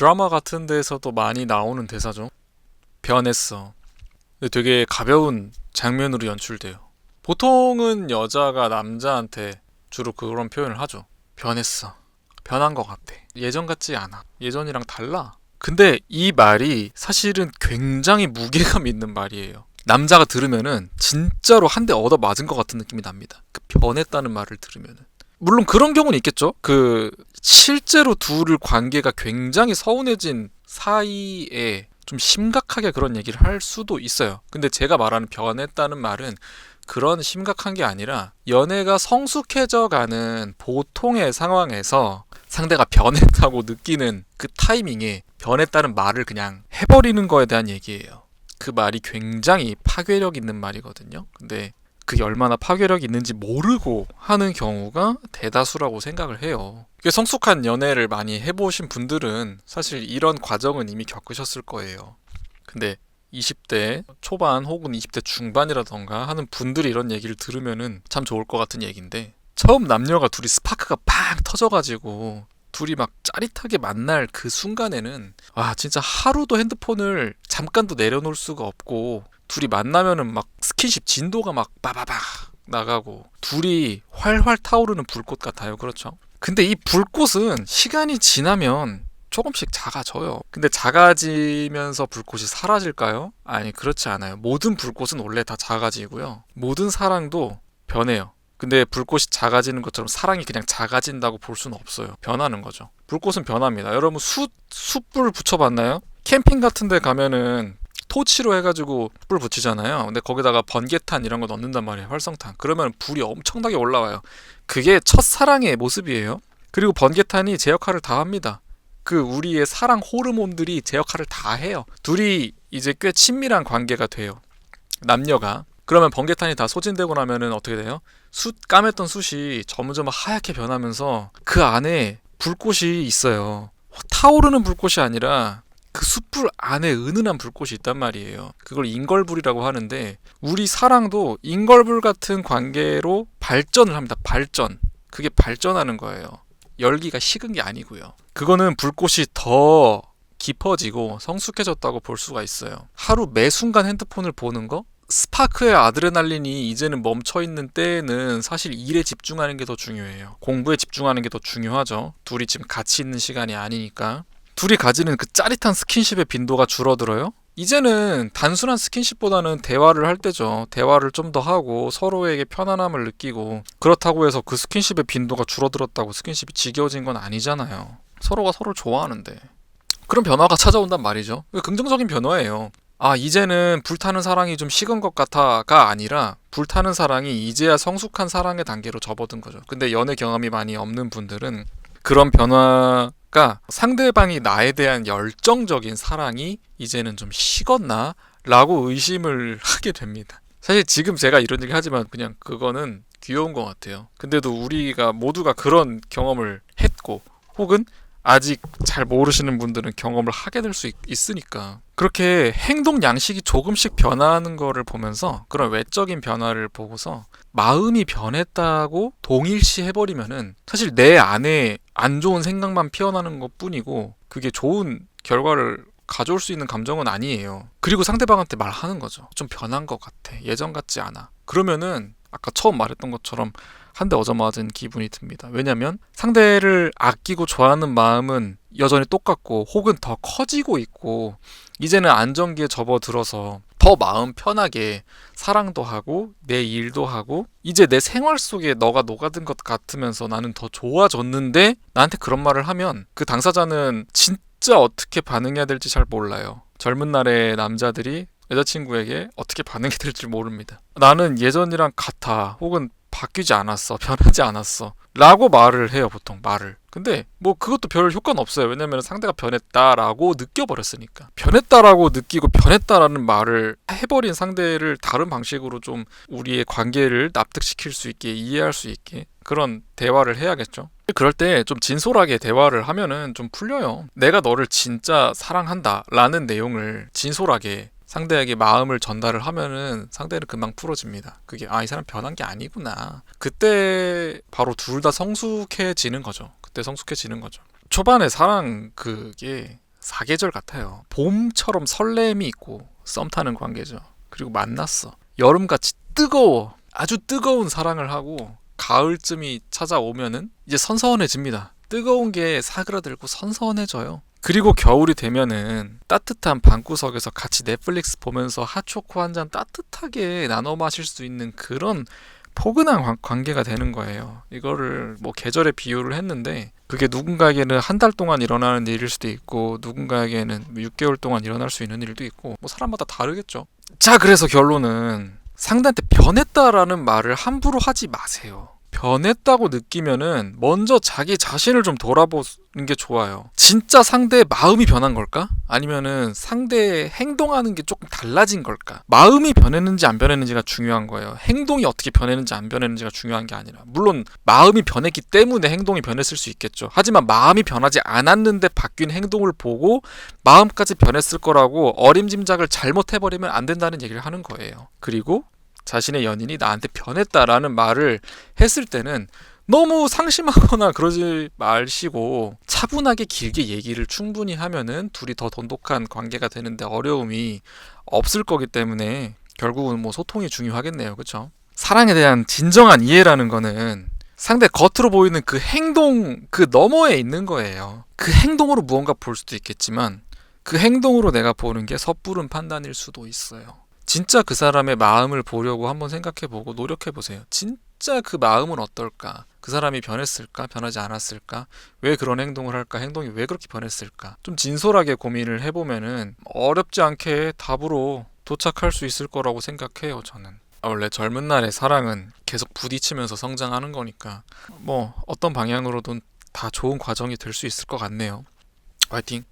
드라마 같은 데에서도 많이 나오는 대사죠. 변했어. 근데 되게 가벼운 장면으로 연출돼요. 보통은 여자가 남자한테 주로 그런 표현을 하죠. 변했어. 변한 것 같아. 예전 같지 않아. 예전이랑 달라. 근데 이 말이 사실은 굉장히 무게감 있는 말이에요. 남자가 들으면은 진짜로 한 대 얻어 맞은 것 같은 느낌이 납니다. 그 변했다는 말을 들으면은. 물론 그런 경우는 있겠죠. 실제로 둘을 관계가 굉장히 서운해진 사이에 좀 심각하게 그런 얘기를 할 수도 있어요. 근데 제가 말하는 변했다는 말은 그런 심각한 게 아니라 연애가 성숙해져 가는 보통의 상황에서 상대가 변했다고 느끼는 그 타이밍에 변했다는 말을 그냥 해버리는 거에 대한 얘기예요. 그 말이 굉장히 파괴력 있는 말이거든요. 근데 그게 얼마나 파괴력이 있는지 모르고 하는 경우가 대다수라고 생각을 해요. 성숙한 연애를 많이 해보신 분들은 사실 이런 과정은 이미 겪으셨을 거예요. 근데 20대 초반 혹은 20대 중반이라던가 하는 분들이 이런 얘기를 들으면은 참 좋을 것 같은 얘기인데, 처음 남녀가 둘이 스파크가 팍 터져가지고 둘이 막 짜릿하게 만날 그 순간에는 진짜 하루도 핸드폰을 잠깐도 내려놓을 수가 없고, 둘이 만나면은 막 스킨십 진도가 막 빠바박 나가고 둘이 활활 타오르는 불꽃 같아요. 그렇죠? 근데 이 불꽃은 시간이 지나면 조금씩 작아져요. 근데 작아지면서 불꽃이 사라질까요? 아니, 그렇지 않아요. 모든 불꽃은 원래 다 작아지고요. 모든 사랑도 변해요. 근데 불꽃이 작아지는 것처럼 사랑이 그냥 작아진다고 볼 수는 없어요. 변하는 거죠. 불꽃은 변합니다. 여러분 숯불 붙여봤나요? 캠핑 같은 데 가면은 토치로 해가지고 불 붙이잖아요. 근데 거기다가 번개탄 이런 거 넣는단 말이에요. 활성탄. 그러면 불이 엄청나게 올라와요. 그게 첫사랑의 모습이에요. 그리고 번개탄이 제 역할을 다 합니다. 우리의 사랑 호르몬들이 제 역할을 다 해요. 둘이 이제 꽤 친밀한 관계가 돼요. 남녀가. 그러면 번개탄이 다 소진되고 나면은 어떻게 돼요? 까맸던 숯이 점점 하얗게 변하면서 그 안에 불꽃이 있어요. 타오르는 불꽃이 아니라 그 숯불 안에 은은한 불꽃이 있단 말이에요. 그걸 인걸불이라고 하는데, 우리 사랑도 인걸불 같은 관계로 발전을 합니다. 발전. 그게 발전하는 거예요. 열기가 식은 게 아니고요. 그거는 불꽃이 더 깊어지고 성숙해졌다고 볼 수가 있어요. 하루 매 순간 핸드폰을 보는 거? 스파크의 아드레날린이 이제는 멈춰있는 때에는 사실 일에 집중하는 게 더 중요해요. 공부에 집중하는 게 더 중요하죠. 둘이 지금 같이 있는 시간이 아니니까. 둘이 가지는 그 짜릿한 스킨십의 빈도가 줄어들어요? 이제는 단순한 스킨십보다는 대화를 할 때죠. 대화를 좀 더 하고 서로에게 편안함을 느끼고, 그렇다고 해서 그 스킨십의 빈도가 줄어들었다고 스킨십이 지겨워진 건 아니잖아요. 서로가 서로를 좋아하는데. 그런 변화가 찾아온단 말이죠. 긍정적인 변화예요. 이제는 불타는 사랑이 좀 식은 것 같아가 아니라 불타는 사랑이 이제야 성숙한 사랑의 단계로 접어든 거죠. 근데 연애 경험이 많이 없는 분들은 그런 변화가 상대방이 나에 대한 열정적인 사랑이 이제는 좀 식었나? 라고 의심을 하게 됩니다. 사실 지금 제가 이런 얘기 하지만 그냥 그거는 귀여운 것 같아요. 근데도 우리가 모두가 그런 경험을 했고, 혹은 아직 잘 모르시는 분들은 경험을 하게 될 수 있으니까, 그렇게 행동 양식이 조금씩 변하는 거를 보면서, 그런 외적인 변화를 보고서 마음이 변했다고 동일시 해버리면은 사실 내 안에 안 좋은 생각만 피어나는 것 뿐이고, 그게 좋은 결과를 가져올 수 있는 감정은 아니에요. 그리고 상대방한테 말하는 거죠. 좀 변한 것 같아. 예전 같지 않아. 그러면은 아까 처음 말했던 것처럼 한 대 얻어맞은 기분이 듭니다. 왜냐면 상대를 아끼고 좋아하는 마음은 여전히 똑같고, 혹은 더 커지고 있고, 이제는 안정기에 접어들어서 더 마음 편하게 사랑도 하고 내 일도 하고, 이제 내 생활 속에 너가 녹아든 것 같으면서 나는 더 좋아졌는데, 나한테 그런 말을 하면 그 당사자는 진짜 어떻게 반응해야 될지 잘 몰라요. 젊은 날의 남자들이 여자친구에게 어떻게 반응해야 될지 모릅니다. 나는 예전이랑 같아, 혹은 바뀌지 않았어, 변하지 않았어 라고 말을 해요. 보통 말을. 근데 뭐 그것도 별 효과는 없어요. 왜냐면 상대가 변했다라고 느껴버렸으니까. 변했다라고 느끼고 변했다라는 말을 해버린 상대를 다른 방식으로 좀 우리의 관계를 납득시킬 수 있게, 이해할 수 있게 그런 대화를 해야겠죠. 그럴 때 좀 진솔하게 대화를 하면은 좀 풀려요. 내가 너를 진짜 사랑한다 라는 내용을 진솔하게 상대에게 마음을 전달을 하면은 상대는 금방 풀어집니다. 그게 이 사람 변한 게 아니구나. 그때 바로 둘 다 성숙해지는 거죠. 그때 성숙해지는 거죠. 초반에 사랑, 그게 사계절 같아요. 봄처럼 설렘이 있고 썸 타는 관계죠. 그리고 만났어. 여름같이 뜨거워. 아주 뜨거운 사랑을 하고 가을쯤이 찾아오면은 이제 선선해집니다. 뜨거운 게 사그라들고 선선해져요. 그리고 겨울이 되면은 따뜻한 방구석에서 같이 넷플릭스 보면서 핫초코 한 잔 따뜻하게 나눠 마실 수 있는 그런 포근한 관계가 되는 거예요. 이거를 뭐 계절에 비유를 했는데 그게 누군가에게는 한 달 동안 일어나는 일일 수도 있고 누군가에게는 6개월 동안 일어날 수 있는 일도 있고 뭐 사람마다 다르겠죠. 자, 그래서 결론은 상대한테 변했다라는 말을 함부로 하지 마세요. 변했다고 느끼면은 먼저 자기 자신을 좀 돌아보는 게 좋아요. 진짜 상대의 마음이 변한 걸까? 아니면은 상대의 행동하는 게 조금 달라진 걸까? 마음이 변했는지 안 변했는지가 중요한 거예요. 행동이 어떻게 변했는지 안 변했는지가 중요한 게 아니라, 물론 마음이 변했기 때문에 행동이 변했을 수 있겠죠. 하지만 마음이 변하지 않았는데 바뀐 행동을 보고 마음까지 변했을 거라고 어림짐작을 잘못해버리면 안 된다는 얘기를 하는 거예요. 그리고 자신의 연인이 나한테 변했다라는 말을 했을 때는 너무 상심하거나 그러지 마시고 차분하게 길게 얘기를 충분히 하면은 둘이 더 돈독한 관계가 되는데 어려움이 없을 거기 때문에 결국은 뭐 소통이 중요하겠네요. 그렇죠? 사랑에 대한 진정한 이해라는 거는 상대 겉으로 보이는 그 행동 그 너머에 있는 거예요. 그 행동으로 무언가 볼 수도 있겠지만 그 행동으로 내가 보는 게 섣부른 판단일 수도 있어요. 진짜 그 사람의 마음을 보려고 한번 생각해보고 노력해보세요. 진짜 그 마음은 어떨까? 그 사람이 변했을까? 변하지 않았을까? 왜 그런 행동을 할까? 행동이 왜 그렇게 변했을까? 좀 진솔하게 고민을 해보면은 어렵지 않게 답으로 도착할 수 있을 거라고 생각해요, 저는. 원래 젊은 날의 사랑은 계속 부딪히면서 성장하는 거니까 뭐 어떤 방향으로든 다 좋은 과정이 될 수 있을 것 같네요. 화이팅!